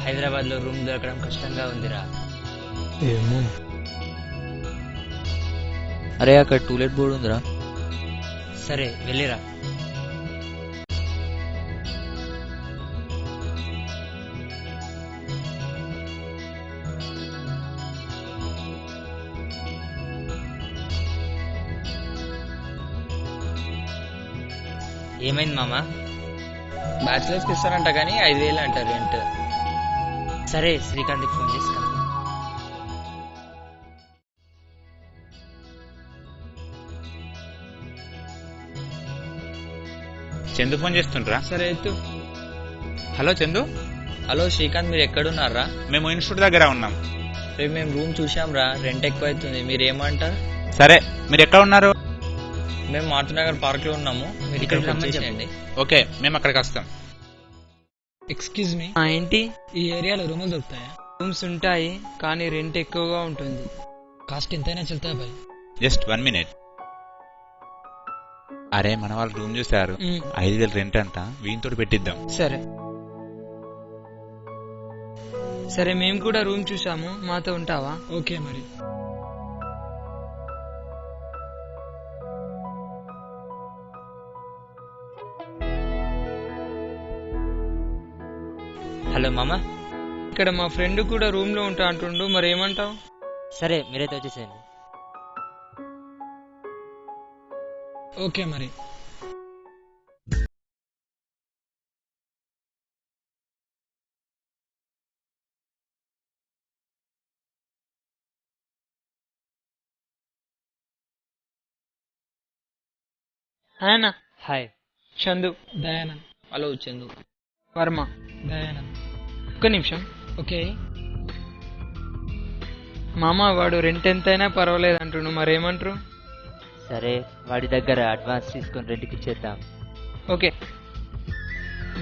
హైదరాబాద్లో రూమ్ దొరకడం కష్టంగా ఉందిరా. ఏమో. అరే అక్కడ టూలెట్ బోర్డు ఉందిరా. సరే వెళ్ళిరా. ఏమైంది మామ? బ్యాచిలర్స్కి ఇస్తారంట కానీ 5,000 అంట రెంట్. సరే శ్రీకాంత్కి ఫోన్ చేసి కనుక్కో. చందు ఫోన్ చేస్తుండ్రా. సరే ఎత్తు. హలో చందు, హలో శ్రీకాంత్, మీరు ఎక్కడున్నారా? మేము ఇన్స్టిట్యూట్ దగ్గర ఉన్నాం. రేపు మేము రూమ్ చూసాంరా, రెంట్ ఎక్కువ అవుతుంది, మీరు ఏమంటారు? సరే మీరు ఎక్కడ ఉన్నారు? మేము మారుతినగర్ పార్క్ లో ఉన్నాము, మీరు ఇక్కడికి ఇక్కడ రమ్మని వచ్చేసేయండి. ఓకే మేము అక్కడికి వస్తాం. ఎక్స్క్యూజ్ మీ, ఏంటి? ఈ ఏరియాలో రూములు దొరుకుతాయా? రూమ్స్ ఉంటాయి కానీ రెంట్ ఎక్కువగా ఉంటుంది. కాస్ట్ ఎంతైనా చెల్తా బాయ్. Just 1 minute. అరే మన వాళ్ళు రూమ్ చూసారు, 5,000 రెంట్ అంట, వీనితో పెట్టిద్దాం. సరే సరే మేము కూడా రూమ్ చూసాము, మాతో ఉంటావా? ఓకే మరి. హలో మామ. ఇక్కడ మా ఫ్రెండ్ కూడా రూమ్ లో ఉంటా అంటుండు, మరి ఏమంటావు? సరే మీరైతే వచ్చేసేయండి. ఓకే మరి. ఆయన హాయ్. చందు, దయానంద్. హలో చందు. వర్మ. దయానంద్. ఒక్క నిమిషం. ఓకే. మామ వాడు రెంట్ ఎంతైనా పర్వాలేదు అంటుండు, మరేమంటారు? సరే వాడి దగ్గర అడ్వాన్స్ తీసుకొని రెంట్కి ఇచ్చేద్దాం. ఓకే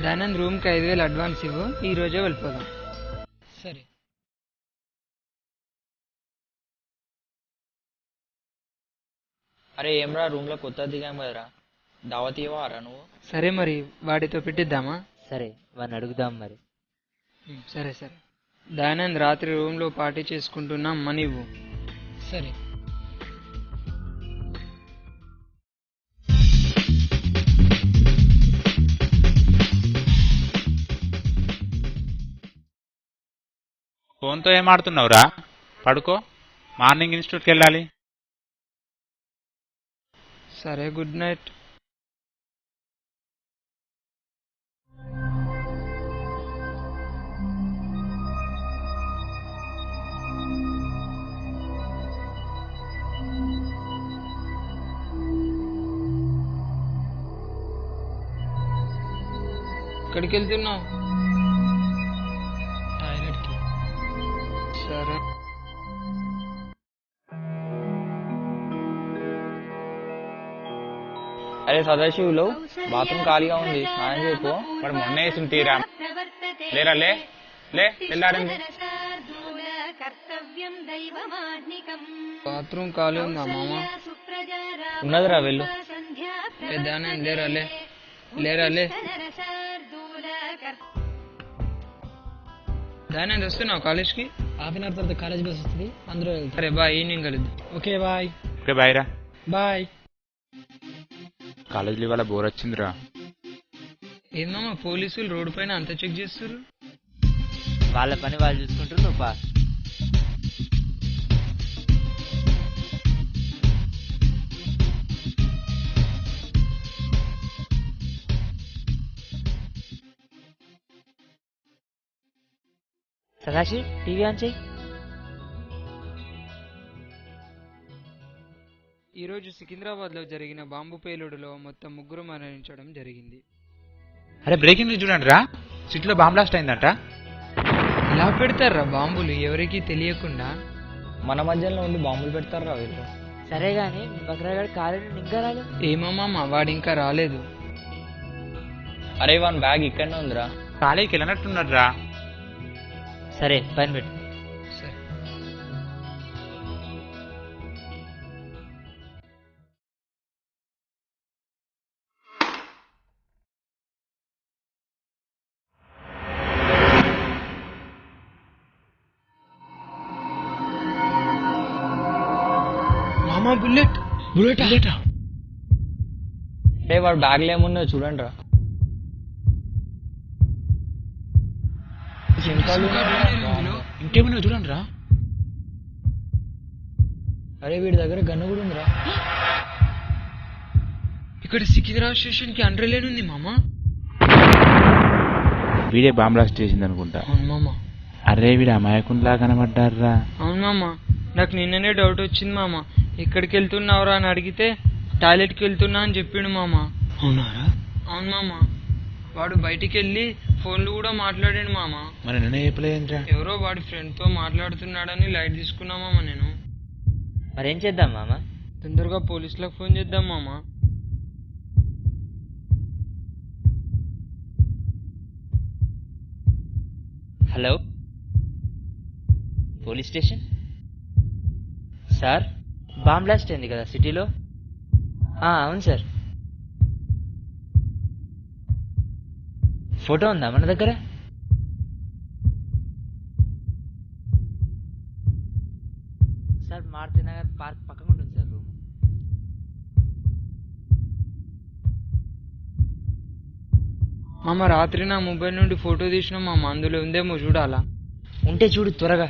దయానంద్ రూమ్కి 5,000 అడ్వాన్స్ ఇవ్వు, ఈ రోజే వెళ్ళిపోదాం. సరే. అరే ఏమ్రా, రూమ్ లో కొత్త దిగాం కదరా, దావత్ ఇవ్వరా నువ్వు? సరే మరి వాడితో పెట్టిద్దామా? సరే వాడిని అడుగుదాం మరి. సరే సరే. దయానంద్ రాత్రి రూమ్ లో పార్టీ చేసుకుంటున్నాం, మనీ ఇవ్వు. సరే. ఫోన్తో ఏం ఆడుతున్నావురా? పడుకో, మార్నింగ్ ఇన్స్టిట్యూట్కి వెళ్ళాలి. సరే గుడ్ నైట్. ఎక్కడికి వెళ్తున్నావు? టాయిలెట్ కి. సరే. అరే సదాశివులు, బాత్రూమ్ ఖాళీగా ఉంది, స్నానం చేయపో. వాడు మొన్న వేసిన తీరా. లేరా లే లే వెళ్ళారండి. బాత్రూమ్ ఖాళీ ఉందా మామ? ఉన్నదిరా, వెళ్ళు. దయానంద్ లేరా లే, లేరా లే. దయానంద్ వస్తున్నావు కాలేజ్కి? హాఫ్ అన్ అవర్ తర్వాత కాలేజ్ బస్ వస్తుంది, అందరూ వెళ్తారు. సరే బాయ్, ఈవినింగ్ కలుద్దాం. Okay bye. ఓకే బాయ్ రా. బాయ్. కాలేజీలో ఇవాళ బోర్ వచ్చిందిరా. ఏందమ్మా పోలీసులు రోడ్డు పైన అంత చెక్ చేస్తారు? వాళ్ళ పని వాళ్ళు చూసుకుంటారు, నువ్వు పా. సదాశివ్ టీవీ ఆన్ చెయ్యి. ఈరోజు సికింద్రాబాద్ లో జరిగిన బాంబు పేలుడులో మొత్తం 3 మరణించడం జరిగింది. అరే బ్రేకింగ్ న్యూస్ చూడండి రా, సిటీలో బాంబ్ బ్లాస్ట్ అయిందంట. ఎలా పెడతారా బాంబులు ఎవరికీ తెలియకుండా? మన మధ్యలో ఉండి బాంబులు పెడతారా వీళ్ళు? సరే గాని బక్రాగాడు కాలేజీ ఇంకా రాలేదు. ఏమమ్మా వాడు ఇంకా రాలేదు. అరే వన్ బ్యాగ్ ఇక్కడనే ఉందిరా. కాలేజీకి వెళ్ళినట్టున్నాడు రా. సరే పైన పెట్టు. సరే. మామ బుల్లెట్. బుల్లెట్ అంటే వాడు బ్యాగ్లో ఏమున్నాయో చూడండి రా. ఇంకేమన్నా చూడండి రా. అరే వీడి దగ్గర గన్ను కూడా ఉందిరా. ఇక్కడ సికింద్రాబాద్ స్టేషన్ కి అండర్లేన్ ఉంది మామ. వీడే బాంబ్ బ్లాస్ట్ చేసింది అనుకుంటా. అవును మామ. అరే వీడు అమాయకుంలా కనబడ్డారా. అవును మామ, నాకు నిన్ననే డౌట్ వచ్చింది మామ. ఎక్కడికి వెళ్తున్నావురా అని అడిగితే టాయిలెట్కి వెళ్తున్నా అని చెప్పిండు మామ. అవునారా? అవును మామ, వాడు బయటికి వెళ్ళి ఫోన్లు కూడా మాట్లాడాడు మామ. మరి నిన్న చెప్పలేదురా. ఎవరో వాడి ఫ్రెండ్ తో మాట్లాడుతున్నాడని లైట్ తీసుకున్నా మామ నేను. మరేం చేద్దాం మామ? తొందరగా పోలీసులకు ఫోన్ చేద్దాం మామ. Hello, police station sir. Bomb blast అయింది కదా సిటీలో. అవును సార్. ఫోటో ఉందా మన దగ్గర? సార్ మారుతి నగర్ పార్క్ పక్కన ఉంటుంది సార్ రూమ్. మామ రాత్రి నా మొబైల్ నుండి ఫోటో తీసిన మామ, అందులో ఉందేమో చూడాలా? ఉంటే చూడు త్వరగా.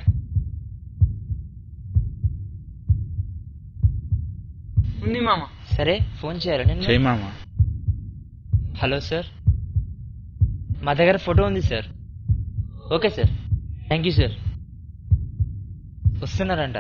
ఉంది మామ. సరే ఫోన్ చేయాలి నేను. చెయ్యి మామ. హలో సార్, మా దగ్గర ఫోటో ఉంది sir. Okay sir, thank you sir. వస్తున్నారంట.